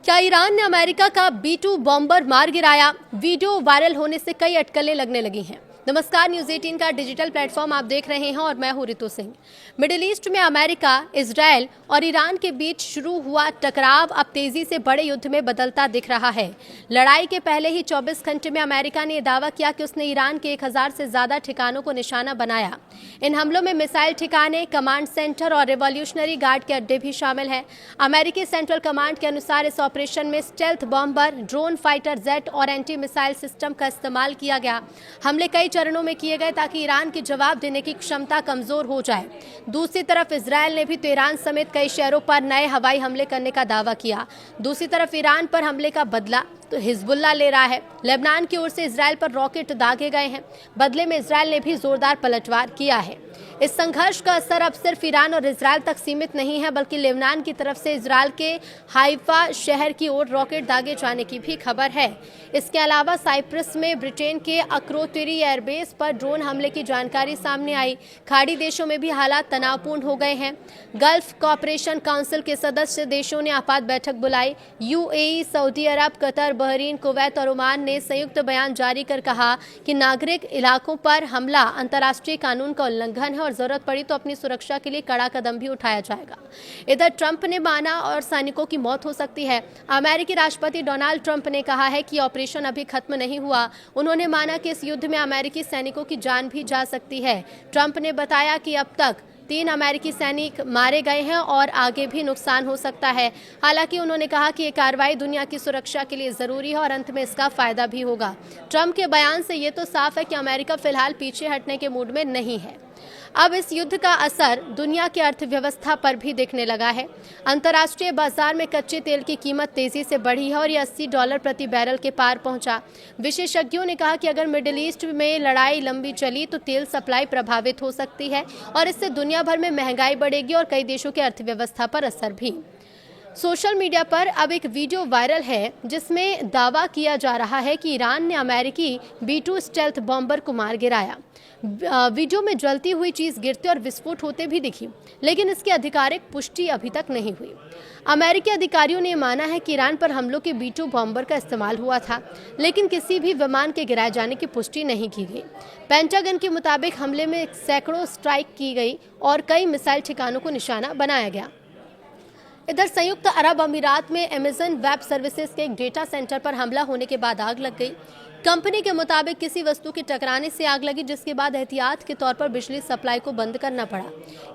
क्या ईरान ने अमेरिका का B-2 बॉम्बर मार गिराया? वीडियो वायरल होने से कई अटकलें लगने लगी हैं। नमस्कार, न्यूज़ 18 का डिजिटल प्लेटफॉर्म आप देख रहे हैं और मैं हूं रितु सिंह। मिडिल ईस्ट में अमेरिका, इजराइल और ईरान के बीच शुरू हुआ टकराव अब तेजी से बड़े युद्ध में बदलता दिख रहा है। लड़ाई के पहले ही 24 घंटे में अमेरिका ने दावा किया कि उसने ईरान के 1000 से ज्यादा ठिकानों को निशाना बनाया। इन हमलों में मिसाइल ठिकाने, कमांड सेंटर और रिवॉल्यूशनरी गार्ड के अड्डे भी शामिल हैं। अमेरिकी सेंट्रल कमांड के अनुसार इस ऑपरेशन में stealth bomber, drone fighter jet और एंटी मिसाइल सिस्टम का इस्तेमाल किया गया। हमले कई चरणों में किए गए ताकि ईरान की जवाब देने की क्षमता कमजोर हो जाए। दूसरी तरफ इजरायल ने भी तेहरान समेत कई शहरों पर नए हवाई हमले करने का दावा किया। दूसरी तरफ ईरान पर हमले का बदला तो हिजबुल्लाह ले रहा है। लेबनान की ओर से इजरायल पर रॉकेट दागे गए हैं। बदले में इजरायल ने भी जोरदार पलटवार किया है। इस संघर्ष का असर अब सिर्फ ईरान और इजरायल तक सीमित नहीं है, बल्कि लेबनान की तरफ से इजरायल के हाइफा शहर की ओर रॉकेट दागे जाने की भी खबर है। इसके अलावा साइप्रस में ब्रिटेन के अक्रोतिरी एयरबेस पर ड्रोन हमले की जानकारी सामने आई। खाड़ी देशों में भी हालात तनावपूर्ण हो गए हैं। गल्फ कोऑपरेशन काउंसिल के सदस्य देशों ने आपात बैठक बुलाई। यूएई, सऊदी अरब, कतर, बहरीन, कुवैत और ओमान ने संयुक्त बयान जारी कर कहा कि नागरिक इलाकों पर हमला अंतर्राष्ट्रीय कानून का उल्लंघन है और जरूरत पड़ी तो अपनी सुरक्षा के लिए कड़ा कदम भी उठाया जाएगा। इधर ट्रंप ने माना और सैनिकों की मौत हो सकती है। अमेरिकी राष्ट्रपति डोनाल्ड ट्रंप ने कहा है कि ऑपरेशन अभी खत्म नहीं हुआ। उन्होंने माना कि इस युद्ध में अमेरिकी सैनिकों की जान भी जा सकती है। ट्रंप ने बताया कि अब तक 3 अमेरिकी सैनिक मारे गए हैं और आगे भी नुकसान हो सकता है। हालांकि उन्होंने कहा कि ये कार्रवाई दुनिया की सुरक्षा के लिए जरूरी है और अंत में इसका फायदा भी होगा। ट्रंप के बयान से ये तो साफ है कि अमेरिका फिलहाल पीछे हटने के मूड में नहीं है। अब इस युद्ध का असर दुनिया की अर्थव्यवस्था पर भी दिखने लगा है। अंतर्राष्ट्रीय बाजार में कच्चे तेल की कीमत तेजी से बढ़ी है और ये $80 प्रति बैरल के पार पहुंचा। विशेषज्ञों ने कहा कि अगर मिडिल ईस्ट में लड़ाई लंबी चली तो तेल सप्लाई प्रभावित हो सकती है और इससे दुनिया भर में महंगाई बढ़ेगी और कई देशों की अर्थव्यवस्था पर असर भी। सोशल मीडिया पर अब एक वीडियो वायरल है जिसमें दावा किया जा रहा है कि ईरान ने अमेरिकी B-2 स्टेल्थ बॉम्बर को मार गिराया। वीडियो में जलती हुई चीज गिरते और विस्फोट होते भी दिखी, लेकिन इसकी आधिकारिक पुष्टि अभी तक नहीं हुई। अमेरिकी अधिकारियों ने माना है कि ईरान पर हमलों के B-2 बॉम्बर का इस्तेमाल हुआ था, लेकिन किसी भी विमान के गिराए जाने की पुष्टि नहीं की गई। पेंटागन के मुताबिक हमले में सैकड़ों स्ट्राइक की गई और कई मिसाइल ठिकानों को निशाना बनाया गया। इधर संयुक्त अरब अमीरात में अमेज़न वेब सर्विसेज के एक डेटा सेंटर पर हमला होने के बाद आग लग गई। कंपनी के मुताबिक किसी वस्तु के टकराने से आग लगी, जिसके बाद एहतियात के तौर पर बिजली सप्लाई को बंद करना पड़ा।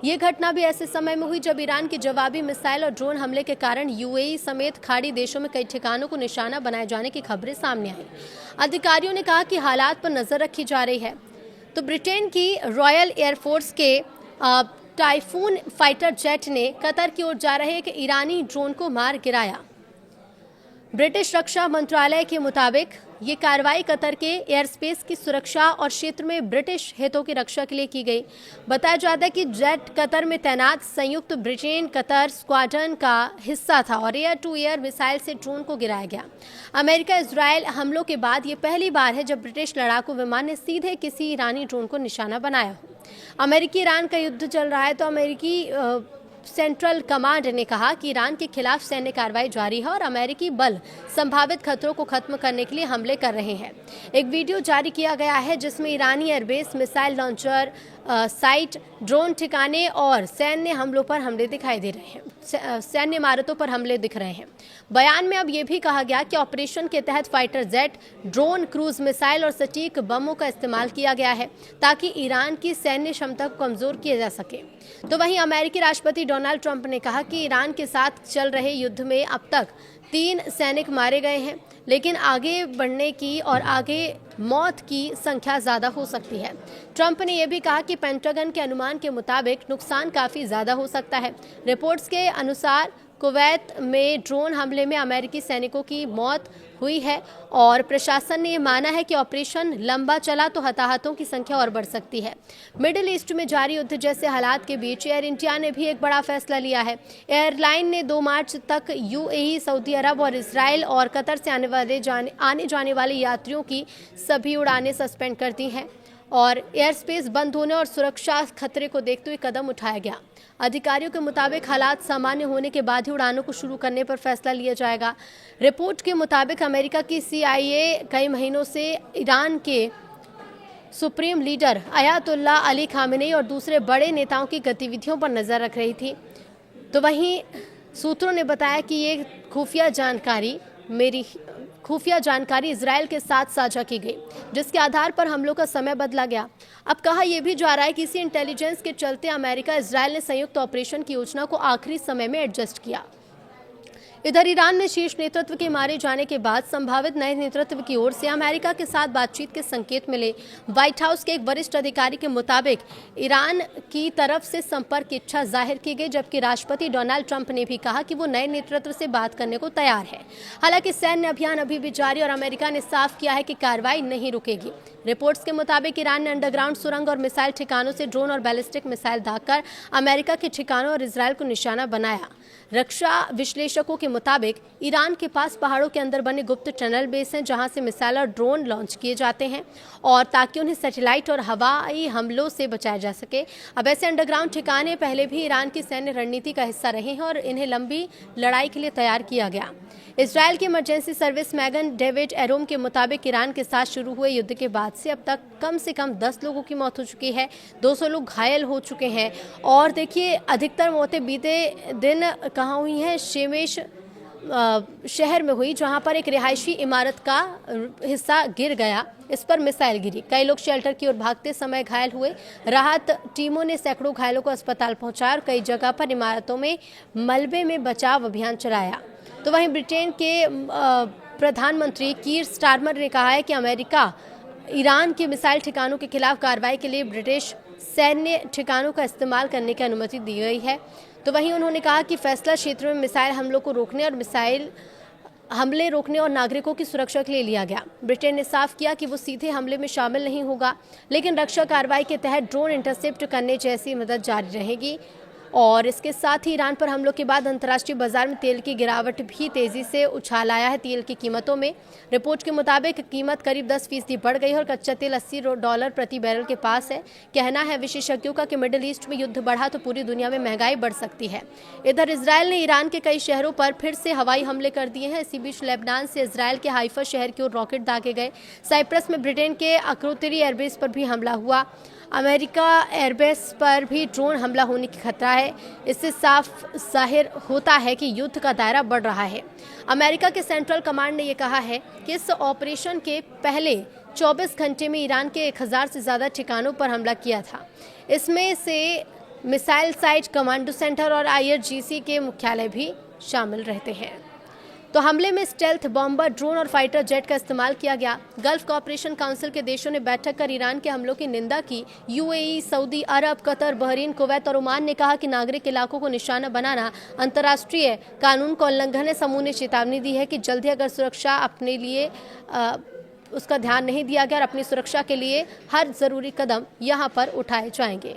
ये घटना भी ऐसे समय में हुई जब ईरान के जवाबी मिसाइल और ड्रोन हमले के कारण यूएई समेत खाड़ी देशों में कई ठिकानों को निशाना बनाए जाने की खबरें सामने आई। अधिकारियों ने कहा कि हालात पर नजर रखी जा रही है। तो ब्रिटेन की रॉयल एयरफोर्स के टाइफून फाइटर जेट ने कतर की ओर जा रहे एक ईरानी ड्रोन को मार गिराया। ब्रिटिश रक्षा मंत्रालय के मुताबिक ये कार्रवाई कतर के एयरस्पेस की सुरक्षा और क्षेत्र में ब्रिटिश हितों की रक्षा के लिए की गई। बताया जाता है कि जेट कतर में तैनात संयुक्त ब्रिटेन कतर स्क्वाड्रन का हिस्सा था और एयर टू एयर मिसाइल से ड्रोन को गिराया गया। अमेरिका इजरायल हमलों के बाद ये पहली बार है जब ब्रिटिश लड़ाकू विमान ने सीधे किसी ईरानी ड्रोन को निशाना बनाया हो। अमेरिकी ईरान का युद्ध चल रहा है तो अमेरिकी सेंट्रल कमांड ने कहा कि ईरान के खिलाफ सैन्य कार्रवाई जारी है और अमेरिकी बल संभावित खतरों को खत्म करने के लिए हमले कर रहे हैं। एक वीडियो जारी किया गया है जिसमें ईरानी airbase, missile launcher site, drone ठिकाने और सैन्य हमलों पर हमले दिखाई दे रहे हैं। सैन्य इमारतों पर हमले दिख रहे हैं। बयान में अब यह भी कहा गया कि ऑपरेशन के तहत fighter jet, drone, cruise missile और सटीक बमों का इस्तेमाल किया गया है ताकि ईरान की सैन्य क्षमता को कमजोर किया जा सके। तो वहीं अमेरिकी राष्ट्रपति डोनाल्ड ट्रंप ने कहा कि ईरान के साथ चल रहे युद्ध में अब तक 3 सैनिक मारे गए हैं, लेकिन आगे बढ़ने की और आगे मौत की संख्या ज़्यादा हो सकती है। ट्रंप ने यह भी कहा कि पेंटागन के अनुमान के मुताबिक नुकसान काफ़ी ज़्यादा हो सकता है। रिपोर्ट्स के अनुसार कुवैत में ड्रोन हमले में अमेरिकी सैनिकों की मौत हुई है और प्रशासन ने यह माना है कि ऑपरेशन लंबा चला तो हताहतों की संख्या और बढ़ सकती है। मिडिल ईस्ट में जारी युद्ध जैसे हालात के बीच एयर इंडिया ने भी एक बड़ा फैसला लिया है। एयरलाइन ने 2 मार्च तक यूएई, सऊदी अरब और इजराइल और कतर से आने जाने वाले यात्रियों की सभी उड़ानें सस्पेंड कर दी हैं और एयर स्पेस बंद होने और सुरक्षा खतरे को देखते हुए कदम उठाया गया। अधिकारियों के मुताबिक हालात सामान्य होने के बाद ही उड़ानों को शुरू करने पर फैसला लिया जाएगा। रिपोर्ट के मुताबिक अमेरिका की CIA कई महीनों से ईरान के supreme leader Ayatollah Ali Khamenei और दूसरे बड़े नेताओं की गतिविधियों पर नजर रख रही थी। तो वहीं सूत्रों ने बताया कि ये खुफिया जानकारी इजरायल के साथ साझा की गई, जिसके आधार पर हमलों का समय बदला गया। अब कहा यह भी जा रहा है कि इसी इंटेलिजेंस के चलते अमेरिका इजरायल ने संयुक्त ऑपरेशन की योजना को आखिरी समय में एडजस्ट किया। इधर ईरान में शीर्ष नेतृत्व के मारे जाने के बाद संभावित नए नेतृत्व की ओर से अमेरिका के साथ बातचीत के संकेत मिले। व्हाइट हाउस के एक वरिष्ठ अधिकारी के मुताबिक ईरान की तरफ से संपर्क की इच्छा जाहिर की गई, जबकि राष्ट्रपति डोनाल्ड ट्रंप ने भी कहा कि वो नए नेतृत्व से बात करने को तैयार है। हालांकि सैन्य अभियान अभी भी जारी और अमेरिका ने साफ किया है कि कार्रवाई नहीं रुकेगी। रिपोर्ट्स के मुताबिक ईरान ने अंडरग्राउंड सुरंग और मिसाइल ठिकानों से ड्रोन और बैलिस्टिक मिसाइल दागकर अमेरिका के ठिकानों और इजरायल को निशाना बनाया। रक्षा विश्लेषकों के मुताबिक ईरान के पास पहाड़ों के अंदर बने गुप्त टनल बेस हैं, जहां से मिसाइल और ड्रोन लॉन्च किए जाते हैं और ताकि उन्हें सैटेलाइट और हवाई हमलों से बचाया जा सके। अब ऐसे अंडरग्राउंड ठिकाने पहले भी ईरान की सैन्य रणनीति का हिस्सा रहे हैं और इन्हें लंबी लड़ाई के लिए तैयार किया गया। इजरायल की इमरजेंसी सर्विस मैगन डेविड एरोम के मुताबिक ईरान के साथ शुरू हुए युद्ध के बाद से अब तक कम से कम 10 लोगों की मौत हो चुकी है, 200 लोग घायल हो चुके हैं। और देखिए, अधिकतर मौतें बीते दिन कहाँ हुई हैं? शेमेश शहर में हुई, जहां पर एक रिहायशी इमारत का हिस्सा गिर गया, इस पर मिसाइल गिरी। कई लोग शेल्टर की ओर भागते समय घायल हुए। राहत टीमों ने सैकड़ों घायलों को अस्पताल पहुंचाया और कई जगह पर इमारतों में मलबे में बचाव अभियान चलाया। तो वहीं ब्रिटेन के प्रधानमंत्री कीर स्टारमर ने कहा है कि अमेरिका ईरान के मिसाइल ठिकानों के खिलाफ कार्रवाई के लिए ब्रिटिश सैन्य ठिकानों का इस्तेमाल करने की अनुमति दी गई है। तो वहीं उन्होंने कहा कि फैसला क्षेत्र में मिसाइल हमलों को रोकने और मिसाइल हमले रोकने और नागरिकों की सुरक्षा के लिए लिया गया। ब्रिटेन ने साफ किया कि वो सीधे हमले में शामिल नहीं होगा, लेकिन रक्षा कार्रवाई के तहत ड्रोन इंटरसेप्ट करने जैसी मदद जारी रहेगी। और इसके साथ ही ईरान पर हमलों के बाद अंतर्राष्ट्रीय बाजार में तेल की गिरावट भी तेजी से उछाल आया है। तेल की कीमतों में रिपोर्ट के मुताबिक कीमत करीब 10% बढ़ गई है और कच्चा तेल $80 प्रति बैरल के पास है। कहना है विशेषज्ञों का कि मिडिल ईस्ट में युद्ध बढ़ा तो पूरी दुनिया में महंगाई बढ़ सकती है। इधर इजरायल ने ईरान के कई शहरों पर फिर से हवाई हमले कर दिए हैं। इसी बीच लेबनान से इजरायल के हाइफा शहर की ओर रॉकेट दागे गए। साइप्रस में ब्रिटेन के अक्रोतिरी एयरबेस पर भी हमला हुआ। अमेरिका एयरबेस पर भी ड्रोन हमला होने की खतरा है। इससे साफ जाहिर होता है कि युद्ध का दायरा बढ़ रहा है। अमेरिका के सेंट्रल कमांड ने यह कहा है कि इस ऑपरेशन के पहले 24 घंटे में ईरान के 1000 से ज़्यादा ठिकानों पर हमला किया था। इसमें से मिसाइल साइट, कमांडो सेंटर और IRGC के मुख्यालय भी शामिल रहते हैं। तो हमले में स्टेल्थ बॉम्बर, ड्रोन और फाइटर जेट का इस्तेमाल किया गया। गल्फ कोऑपरेशन काउंसिल के देशों ने बैठक कर ईरान के हमलों की निंदा की। UAE, सऊदी अरब, कतर, बहरीन, कुवैत और ओमान ने कहा कि नागरिक इलाकों को निशाना बनाना अंतर्राष्ट्रीय कानून का उल्लंघन है। समूह ने चेतावनी दी है कि जल्द ही अगर सुरक्षा अपने लिए उसका ध्यान नहीं दिया गया और अपनी सुरक्षा के लिए हर जरूरी कदम यहाँ पर उठाए जाएंगे।